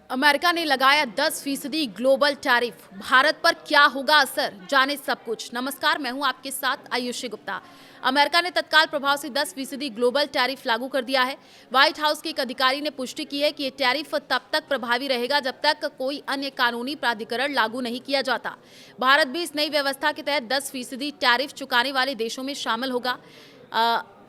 America ने लगाया 10% global tariff. Bharat पर क्या होगा असर, जाने सब कुछ। नमस्कार, मैं हूं आपके साथ आयुषी गुप्ता। अमेरिका ने तत्काल प्रभाव से 10% ग्लोबल टैरिफ लागू कर दिया है। व्हाइट हाउस के एक अधिकारी ने पुष्टि की है कि यह टैरिफ तब तक प्रभावी रहेगा जब तक कोई अन्य कानूनी प्राधिकरण लागू नहीं किया जाता। भारत भी इस नई व्यवस्था के तहत 10% टैरिफ चुकाने वाले देशों में शामिल होगा।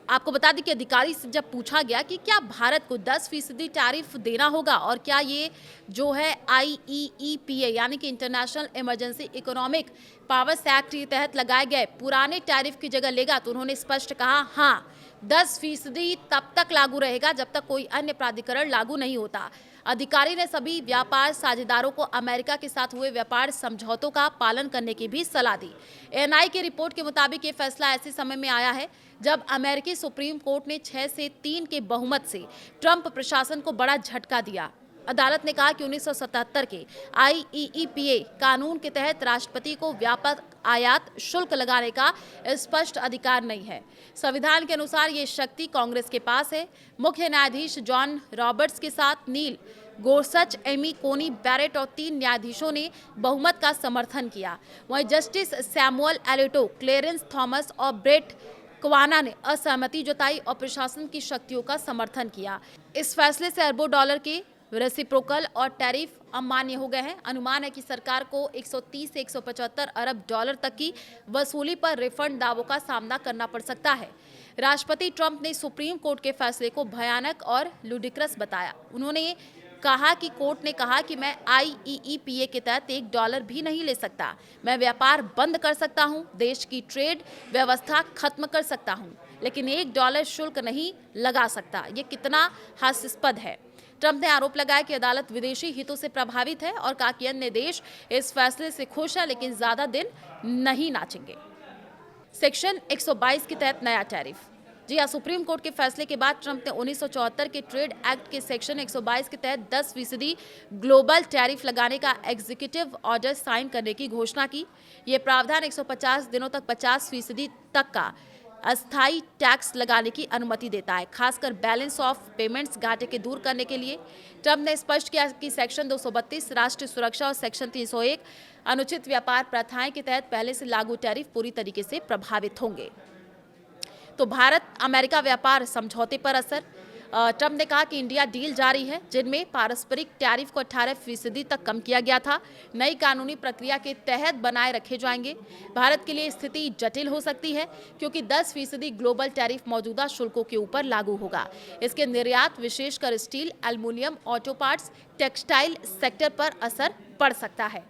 आपको बता दें कि अधिकारी से जब पूछा गया कि क्या भारत को 10% टैरिफ देना होगा और क्या ये जो है IEEPA यानी कि international emergency economic powers act के तहत लगाए गए पुराने टैरिफ की जगह लेगा, तो उन्होंने स्पष्ट कहा हाँ, 10% तब तक लागू रहेगा जब तक कोई अन्य प्राधिकरण लागू नहीं होता। अधिकारी ने सभी व्यापार साझेदारों को अमेरिका के साथ हुए व्यापार समझौतों का पालन करने की भी सलाह दी। एएनआई की रिपोर्ट के मुताबिक ये फैसला ऐसे समय में आया है जब अमेरिकी सुप्रीम कोर्ट ने 6 से 3 के बहुमत से ट्रंप प्रशासन को बड़ा झटका दिया। अदालत ने कहा कि 1977 के IEEPA कानून के तहत राष्ट्रपति को व्यापक आयात शुल्क लगाने का स्पष्ट अधिकार नहीं है। संविधान के अनुसार ये शक्ति कांग्रेस के पास है। मुख्य न्यायाधीश जॉन रॉबर्ट्स के साथ नील गोरसच, एमी कोनी बैरेट और 3 न्यायाधीशों ने बहुमत का समर्थन किया। वहीं जस्टिस सैमुअल एलिटो, क्लेरेंस थॉमस और ब्रेट कवाना ने असहमति जताई और प्रशासन की शक्तियों का समर्थन किया। इस फैसले से अरबों डॉलर के रेसिप्रोकल और टैरिफ अमान्य हो गए हैं। अनुमान है कि सरकार को 130 से 175 अरब डॉलर तक की वसूली पर रिफंड दावों का सामना करना पड़ सकता है। राष्ट्रपति ट्रंप ने सुप्रीम कोर्ट के फैसले को भयानक और लुडिक्रस बताया। उन्होंने कहा कि कोर्ट ने कहा कि मैं IEEPA के तहत $1 भी नहीं ले सकता। मैं व्यापार बंद कर सकता हूं, देश की ट्रेड व्यवस्था खत्म कर सकता हूं, लेकिन $1 शुल्क नहीं लगा सकता। ये कितना हास्यास्पद है। ट्रंप ने आरोप लगाया कि अदालत विदेशी हितों से प्रभावित है और कहा कि अन्य देश इस फैसले से खुश है लेकिन ज्यादा दिन नहीं नाचेंगे। सेक्शन 122 के तहत नया टैरिफ। जी हाँ, सुप्रीम कोर्ट के फैसले के बाद ट्रंप ने 1974 के ट्रेड एक्ट के सेक्शन 122 के तहत 10% ग्लोबल टैरिफ लगाने का एग्जीक्यूटिव ऑर्डर साइन करने की घोषणा की। यह प्रावधान 150 दिनों तक 50% तक का अस्थायी टैक्स लगाने की अनुमति देता है, खासकर बैलेंस ऑफ पेमेंट्स घाटे के दूर करने के लिए। ट्रंप ने स्पष्ट किया कि सेक्शन 232 राष्ट्रीय सुरक्षा और सेक्शन 301 अनुचित व्यापार प्रथाएं के तहत पहले से लागू टैरिफ पूरी तरीके से प्रभावित होंगे। तो भारत अमेरिका व्यापार समझौते पर असर। ट्रंप ने कहा कि इंडिया डील जारी है जिनमें पारस्परिक टैरिफ को 18% तक कम किया गया था, नई कानूनी प्रक्रिया के तहत बनाए रखे जाएंगे। भारत के लिए स्थिति जटिल हो सकती है क्योंकि 10% ग्लोबल टैरिफ मौजूदा शुल्कों के ऊपर लागू होगा। इसके निर्यात विशेषकर steel, aluminium, auto parts, textile sector पर असर पड़ सकता है।